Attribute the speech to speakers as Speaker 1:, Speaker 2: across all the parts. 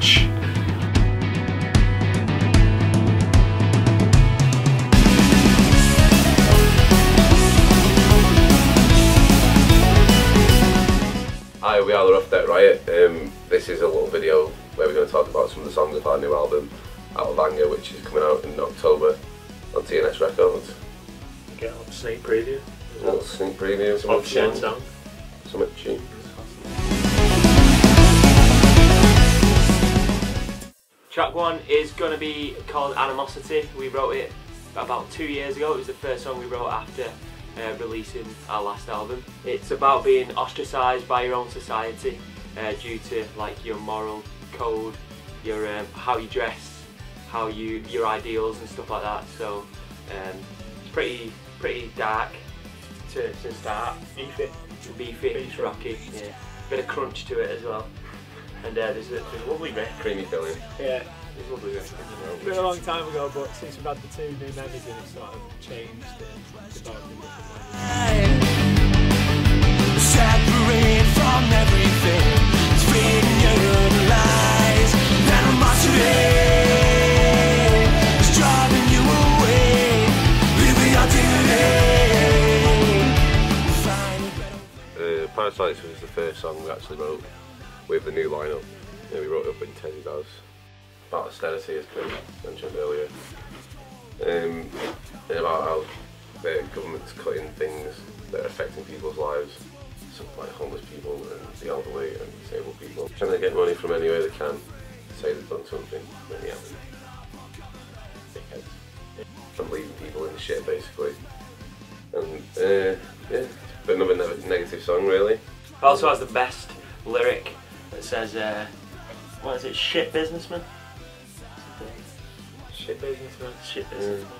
Speaker 1: Hi, we are the Roughneck Riot. This is a little video where we're going to talk about some of the songs of our new album, Out of Anger, which is coming out in October on TNS Records.
Speaker 2: Get a sneak preview.
Speaker 1: A little sneak preview.
Speaker 2: Some shit song.
Speaker 1: Something cheap.
Speaker 3: Track 1 is going to be called Animosity. We wrote it about 2 years ago. It was the first song we wrote after releasing our last album. It's about being ostracised by your own society due to like your moral code, your how you dress, your ideals and stuff like that. So it's pretty dark to start. Beefy, rocky, yeah. Bit of crunch to it as well. And there's a lovely riff.
Speaker 1: Creamy filling.
Speaker 2: Yeah.
Speaker 3: There's a lovely riff.
Speaker 2: It's been a long time ago, but since we've had the 2 new members in, it's sort of changed the development.
Speaker 4: Separate from everything, it's feeding you the lies. Animosity is driving you away, leaving your dignity.
Speaker 1: Parasites was the first song we actually wrote with the new lineup. Yeah, we wrote it up in Teddy's house. About austerity, as Chris mentioned earlier. And about how the government's cutting things that are affecting people's lives, something like homeless people and the elderly and disabled people. Trying to get money from any way they can to say they've done something when they haven't. Dickheads. And leaving people in the shit, basically. And yeah, but another negative song, really.
Speaker 3: It also has the best lyric that says, what is it, shit businessman?
Speaker 2: Shit businessman.
Speaker 3: Shit businessman.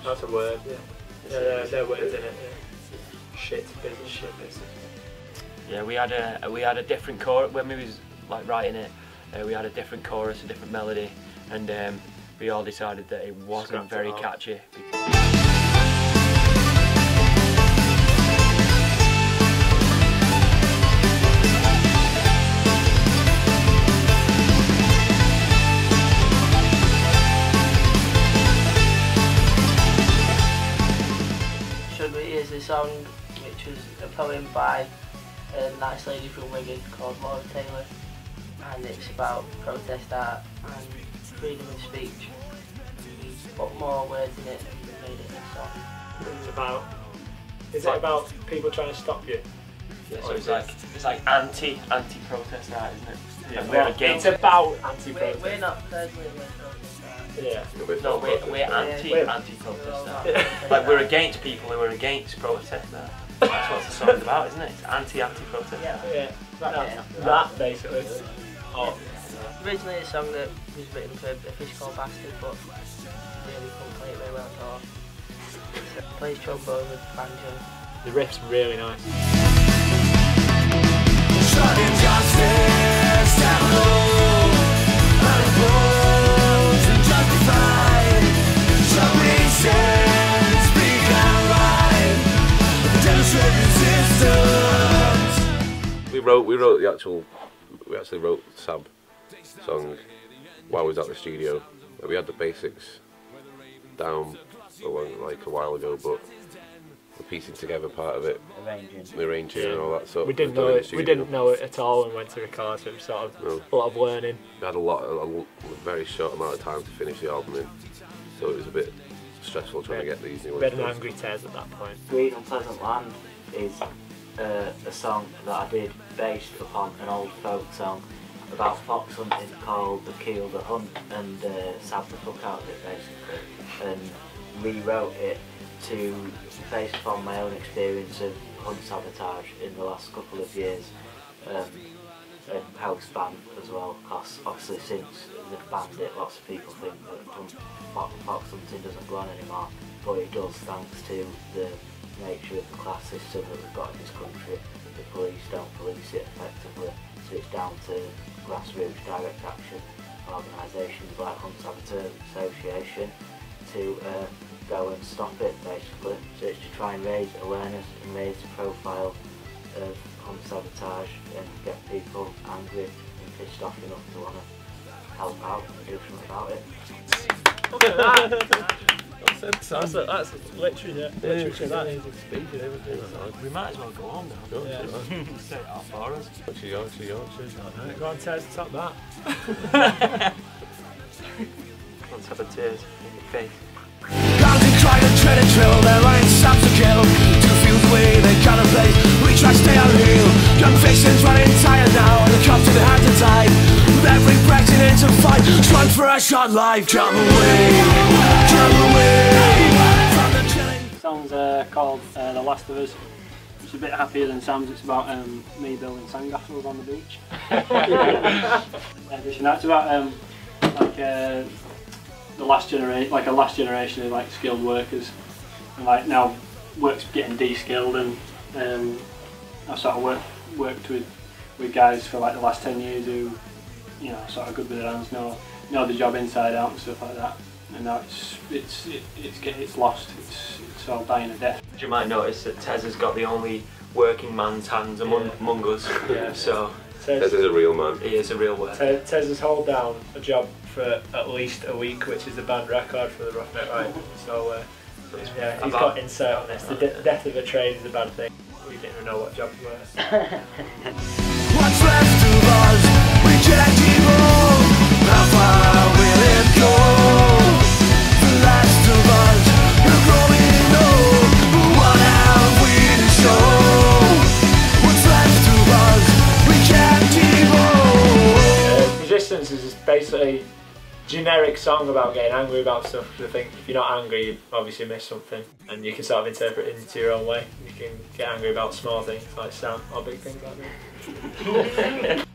Speaker 2: That's a word, yeah. Yeah, there are words in it, yeah. Shit business.
Speaker 3: Yeah, we had a different chorus when we was like writing it. We had a different chorus, a different melody, and we all decided that it wasn't very catchy.
Speaker 5: Is a song which was a poem by a nice lady from Wigan called Laura Taylor, and it's about protest art and freedom of speech. We put more words in it and made it a song.
Speaker 2: Is it about people trying to stop you?
Speaker 3: Yeah, so it's like anti-protest art, isn't it?
Speaker 2: Yeah,
Speaker 3: and we're against.
Speaker 2: It's about anti-protest.
Speaker 5: We're not personally against protest art.
Speaker 2: Yeah.
Speaker 3: No, we're anti-protest art. Like we're against people who are against protest art. That's what the song's about, isn't it? It's anti-protest.
Speaker 2: Yeah. That basically. Oh.
Speaker 5: Originally a song that was written for a fish called Bastard, but really couldn't play it very well at all. It plays trombone with banjo.
Speaker 2: The riff's really nice.
Speaker 1: We actually wrote Sab song while we was at the studio. We had the basics down a while ago, but we're piecing together part of it, arranging and all that stuff.
Speaker 2: We didn't know it at all and went to record, so it was sort of a lot of learning.
Speaker 1: We had a very short amount of time to finish the album in, so it was a bit stressful trying to get these new ones.
Speaker 2: Bit of angry tears at that point.
Speaker 6: Green Unpleasant Land is a song that I did based upon an old folk song about fox hunting called The Keel the Hunt, and sabbed the fuck out of it basically, and rewrote it based upon my own experience of hunt sabotage in the last couple of years, and house ban as well, because obviously since they've banned it, lots of people think that fox hunting doesn't go on anymore, but it does thanks to the nature of the class system that we've got in this country. The police don't police it effectively, so it's down to grassroots direct action organisations like Hunt Saboteur Association to go and stop it basically. So it's to try and raise awareness and raise the profile of hunt sabotage and get people angry and pissed off enough to want to help out and do something about it.
Speaker 2: Look at that! That's literally literature, that is speaking, isn't it?
Speaker 3: We might as well go on now.
Speaker 2: Yeah.
Speaker 3: Say it out for us.
Speaker 1: What you got?
Speaker 2: Right, go on, Tez, top that.
Speaker 3: Let's have a tears in your face.
Speaker 4: Bounding, crying and treading trail, their lines Sam to kill. Two fields away, they can't play. We try to stay on heel. Young faces running tired now, and the cops in the hand to tie. With every breath into fight, run for a short life. Come away from the killing.
Speaker 7: The song's called The Last of Us. It's a bit happier than Sam's. It's about me building sandcastles on the beach. It's about the last generation, like a last generation of like skilled workers, and like now work's getting de-skilled, and I've sort of worked with guys for like the last 10 years who, you know, sort of good with their hands, know the job inside out and stuff like that. And now it's lost. It's all dying a death.
Speaker 3: You might notice that Tez has got the only working man's hands among us.
Speaker 2: Yeah.
Speaker 3: So
Speaker 1: Tez is a real man.
Speaker 3: he is a real worker.
Speaker 2: Tez has held down a job for at least a week, which is the band record for the Roughneck Riot. So yeah, he's got insight on this. The death of a trade is a bad thing. We didn't even know what jobs were.
Speaker 4: What's left of us? We can't evolve. How far will it go? The last of us are growing old. What have we to show? What's left of us? We can't evolve.
Speaker 2: Resistance is just basically a generic song about getting angry about stuff. Because I think if you're not angry, you obviously miss something, and you can sort of interpret it into your own way. You can get angry about small things like Sam, or big things like that.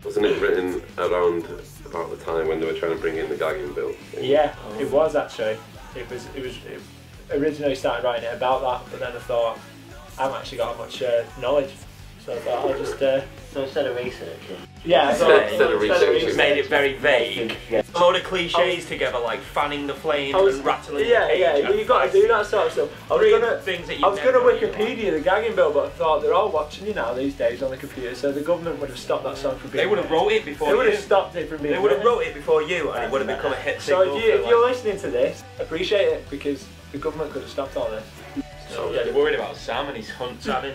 Speaker 1: Wasn't it written around about the time when they were trying to bring in the gagging bill?
Speaker 2: Yeah, it was actually. It originally started writing it about that, but then I thought I haven't actually got much knowledge, so I thought I'll just.
Speaker 5: So instead of researching.
Speaker 2: Yeah,
Speaker 1: Instead of researching.
Speaker 3: It's made it very vague. A load of cliches together, like fanning the flame and rattling the cage.
Speaker 2: Yeah, you've got to do that sort of stuff. I was gonna Wikipedia the gagging bill, but I thought they're all watching you now these days on the computer, so the government would have stopped that song from being.
Speaker 3: They would have wrote it before
Speaker 2: They
Speaker 3: you.
Speaker 2: would have stopped it from being.
Speaker 3: They would have wrote it before you, and it would have become a hit
Speaker 2: So
Speaker 3: single.
Speaker 2: if you're listening to this, appreciate it, because the government could have stopped all this.
Speaker 3: So yeah, they're worried about Sam and his hunts having.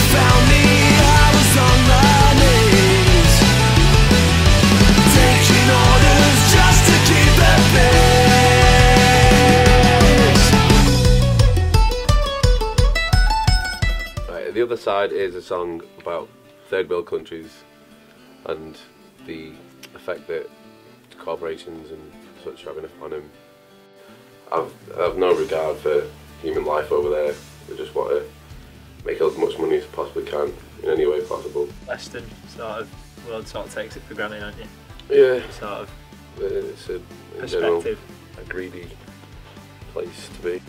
Speaker 4: Found me, I was on my knees, taking orders just to keep the peace.
Speaker 1: Right, the other side is a song about third world countries and the effect that corporations and such are having on them. I've no regard for human life over there. They just want to make as much money as possibly can in any way possible.
Speaker 2: Western sort of world sort of takes it for granted, don't you?
Speaker 1: Yeah,
Speaker 2: Sort of
Speaker 1: it's in general
Speaker 2: perspective.
Speaker 1: a greedy place to be.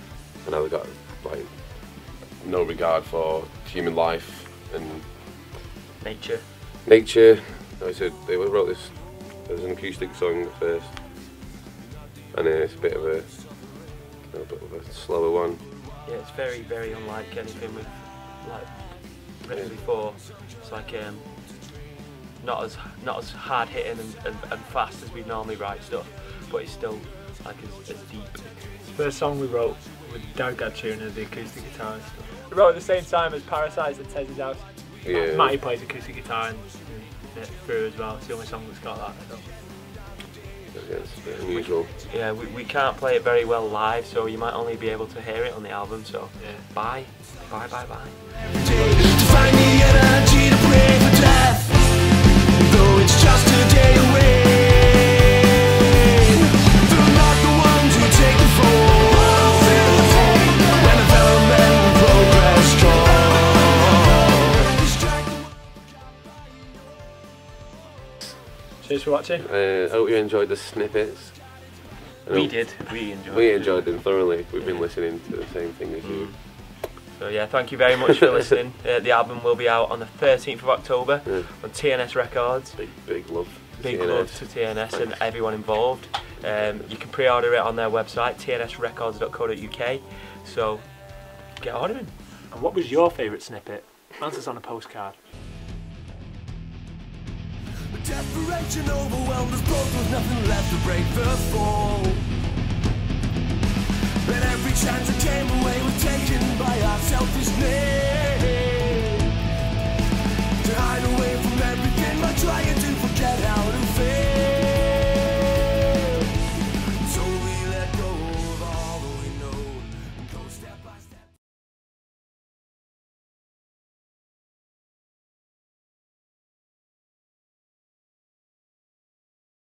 Speaker 1: And now they've got like no regard for human life and
Speaker 3: Nature.
Speaker 1: nature. I said they wrote this as an acoustic song at first, and then it's a bit of a slower one.
Speaker 3: Yeah, it's very, very unlike anything we've like written before. It's like not as hard hitting and fast as we normally write stuff, but it's still like as deep.
Speaker 2: It's the first song we wrote with Dad Tune and the acoustic guitar and stuff. We wrote at the same time as Parasites at Tez's house.
Speaker 1: Yeah.
Speaker 2: Matty plays acoustic guitar and it through as well. It's the only song that's got that. So.
Speaker 1: Yeah, it's a bit unusual.
Speaker 3: Yeah, we can't play it very well live, so you might only be able to hear it on the album. So
Speaker 2: Yeah.
Speaker 3: bye.
Speaker 4: To find the energy to pray for death, though it's just a day away. They're not the ones who take the fall when development and progress call.
Speaker 2: Cheers for watching.
Speaker 1: I hope you enjoyed the snippets.
Speaker 3: We did.
Speaker 1: We enjoyed them thoroughly. We've been listening to the same thing as you.
Speaker 3: So yeah, thank you very much for listening. The album will be out on the 13th of October on TNS Records.
Speaker 1: Big love.
Speaker 3: Big love to TNS and everyone involved. You can pre-order it on their website, tnsrecords.co.uk. So get ordering.
Speaker 2: And what was your favourite snippet? Answers on a postcard.
Speaker 4: Desperation overwhelmed us both with nothing left to break the fall.